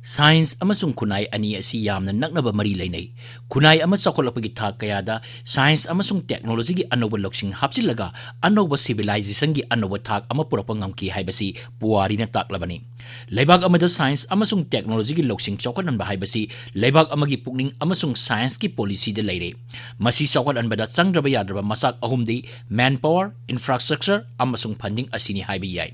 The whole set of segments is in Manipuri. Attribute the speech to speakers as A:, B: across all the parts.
A: Science amasung kunai ani asi yamna naknaba mari lainai. Kunai ama chakolapagi thak kayada science amasung technology gi anoba loksing hapchilaga anoba civilization gi anoba thak ama purapa ngamki haibasi puwari na taklabani. Laibag amada science amasung technology gi loksing chawkanan ba haibasi laibag amagi pukning amasung science gi policy de laire. Masi chawkan anbada changraba yadraba masak ahumdi manpower, infrastructure amasung funding asini haibi yai.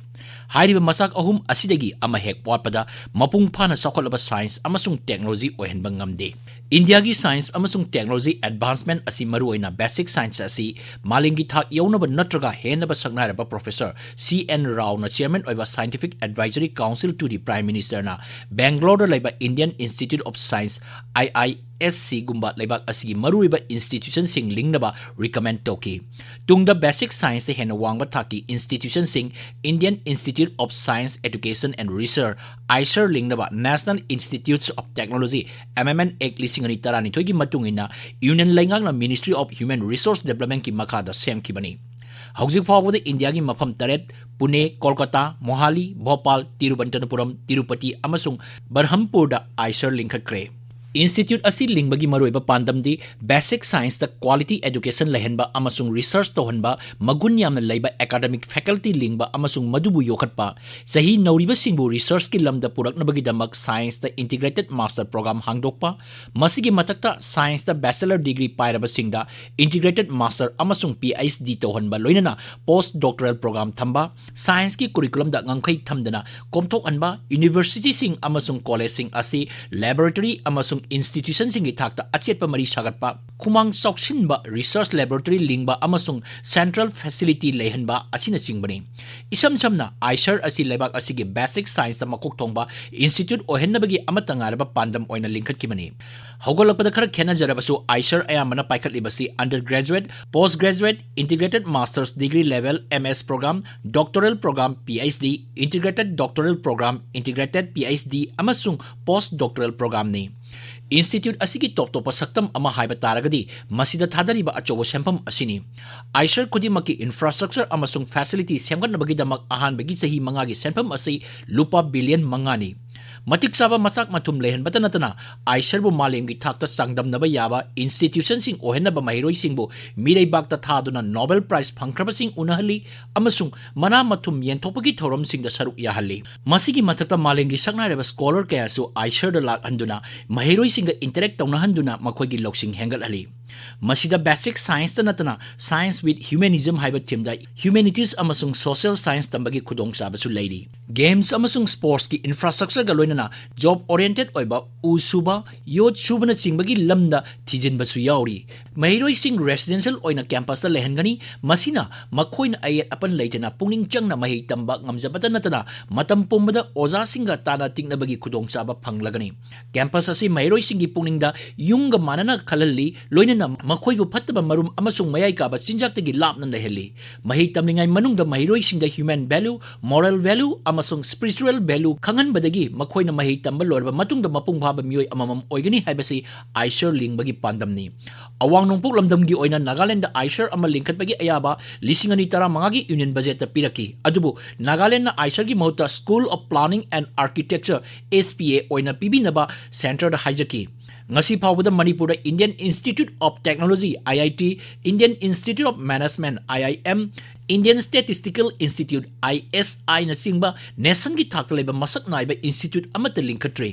A: Hairiba masak ahum asidagi ama hek watpada mapung phana sakolaba science amasung technology Wahengbam ngamde. India gi science amasung technology advancement asi maruoina basic science asi malingi thak yaunaba natraga henaba saknairaba professor C.N. Rao na chairman oiba scientific advisory council to the prime minister na Bangalore laiba Indian Institute of Science IISC gumba laibak asigi maruiba institution sing lingnaba recommend toki. Tungda basic science de hena wangba thaki institution sing Indian Institute of Science Education and Research ISER lingnaba National Institutes of Technology MMN Ek lisingani tarani togi matungina Union Laingak na Ministry of Human Resource Development ki makada sem kibani. Hauzik fawada India gi mafam taret Pune, Kolkata, Mohali, Bhopal, Tiruvananthapuram, Tirupati amasung Berhampur da ISER linkakre. Institute asi lingbagi maruiba pandamdi basic science da quality education lehenba amasung research tohanba magun yamna leiba academic faculty lingba amasung madubu yokhatpa sahi nauriba singbu research ki lamda puraknabagi damak science da integrated master program hangdokpa masigi matakta science da bachelor degree pairaba singda integrated master amasung PhD tohanba loinana post doctoral program thamba science ki curriculum da ngangkhai thamdana komthok anba university sing amasung college sing asi laboratory amasung institution singi thakta achetpa mari sagatpa khumang choksinba research laboratory lingba amasung central facility lehanba asina singbani isam samna ISER asi lebak asigi basic science makok thongba institute ohenabagi amatangaraba pandam oina linkhat kimani hogolapada khara khena jarabasu ISER ayamana paikhat libasi undergraduate postgraduate integrated master's degree level MS program doctoral program PhD integrated doctoral program integrated PhD amasung postdoctoral program ni Institute asigi top saktam ama haiba taragadi masida thadariba achobo sempam asini ISER kudimaki infrastructure amasung facility semganabagi damak ahan bagi sahi mangagi sempam asi lupa billion mangani matik saba masak mathum lehen batanatana ISER bu malengi thakta sangdam naba yaba institution sing ohenaba mahiroi singbu mirei bakta thaduna Nobel Prize phangkraba sing unahali amasung mana mathum yenthopagi thorom sing da saruk yahalli masigi matakta malengi saknareba scholar kaya su ISER da lak handuna mahiroi sing ga interact tawna handuna makoigi loksing hengal ali masida basic science ta natana science with humanism haiba themda humanities amasung social science tambagi khudong sabasu leiri games amasung sports ki infrastructure ga loinana job oriented oiba usuba yot subana singbagi lamda thijin basu yauri mahiroi sing residential oina campus ta lehangani masina makhoina ayat apan leitana pungning changna mahi tamba ngamjabata natana matam pumbada oza singa tana tingna bagi khudong saba phanglagani campus asi mahiroi singi pungning da yunga manana khalalli loinana makoibu phattaba marum amasung mayai ka ba sinjaktagi lapna leheli mahi tamlingai manungda mahiroi singda human value moral value amasung spiritual value khangan badagi makoina mahi tamba lorba matungda mapung phaba mioi amamam oigani haibasi ISER lingbagi pandamni awang nongpuk lamdamgi oina Nagaland da ISER ama linkhat bagi ayaba lisingani tara mangagi union budget ta piraki adubu Nagaland na ISER gi mahuta School of Planning and Architecture SPA oina pibinaba center da haijaki ngasi phawada Manipur Indian Institute of Technology IIT Indian Institute of Management IIM Indian Statistical Institute ISI na singba nation gi thakta leba masak naiba institute amata linkatre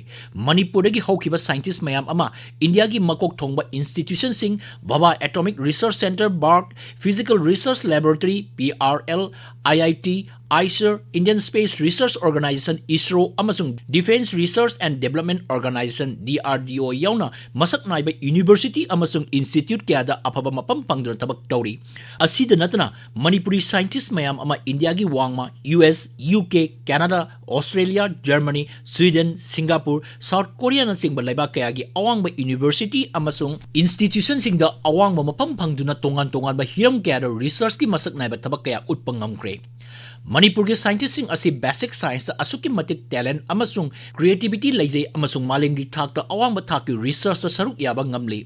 A: Manipur gi hawkiba scientist mayam ama India gi makok thongba institution sing Baba Atomic Research Center BARC Physical Research Laboratory PRL IIT ISER Indian Space Research Organization ISRO amasung Defense Research and Development Organization DRDO yauna masak naiba university amasung institute kaya da afaba mapam pangdra tabak tawri asida natana Manipuri scientists mayam ama India gi wangma US UK Canada Australia Germany Sweden Singapore South Korea na singba laiba kaya gi awangba university amasung institution singda awangba mapam pangduna tongan ba hiram kaya da research gi masak naiba tabak kaya utpangamkre Manipur gi scientist sing asi basic science asuki matik talent amasung creativity leijai amasung malengi thak ta awang ba thak ki research saruk yaba ngamli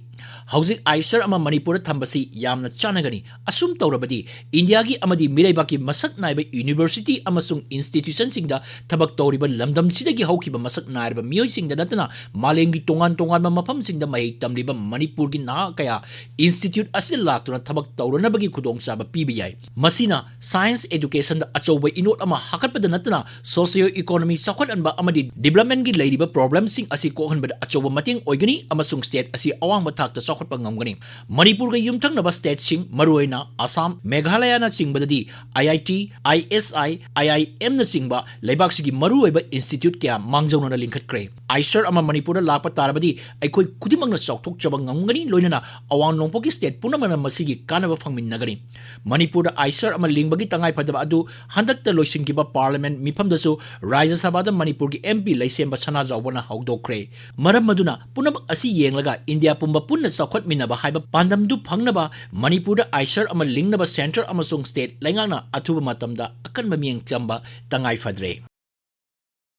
A: hauzik aiser ama Manipur thambasi yamna chanagani asum tawrabadi India gi amadi miraiba ki masak naiba university amasung institution singda thabak tawriba lamdam sidagi haukiba masak naiba mioi singda natana malengi tongan ma mafam singda mai tamliba Manipur gi na kaya institute asil laktuna thabak tawranabagi khudong saba PBI masina science education da achoba inot ama hakatpada natana socio economy sakhwat anba amadi development gi leiriba problem sing asi ko hanbada achoba mating oigani amasung state asi awang bathak ta sakhwat pa ngamgani Manipur ga yumthang naba state sing maruina Assam Meghalaya na singbadadi IIT ISI IIM na singba leibak sigi maruiba institute kya mangjauna na lingkhat kre Aiser ama Manipur la pa tarabadi aikoi kudimang na chawthok chaba ngamgani loinana awang nongpoki state punamana masigi kanaba phangmin nagani Manipur Aiser ama lingbagi tangai phadaba adu handakta loisingiba parliament mifamdasu Rajya Sabha da Manipur gi MP laisemba sana jawbana hawdokre maram maduna punab asi yenglaga India pumba punna sakhwat minaba haiba pandamdu phangnaba Manipur da Aiser ama lingnaba center amasung state laingana athuba matamda akanba mieng chamba tangai phadre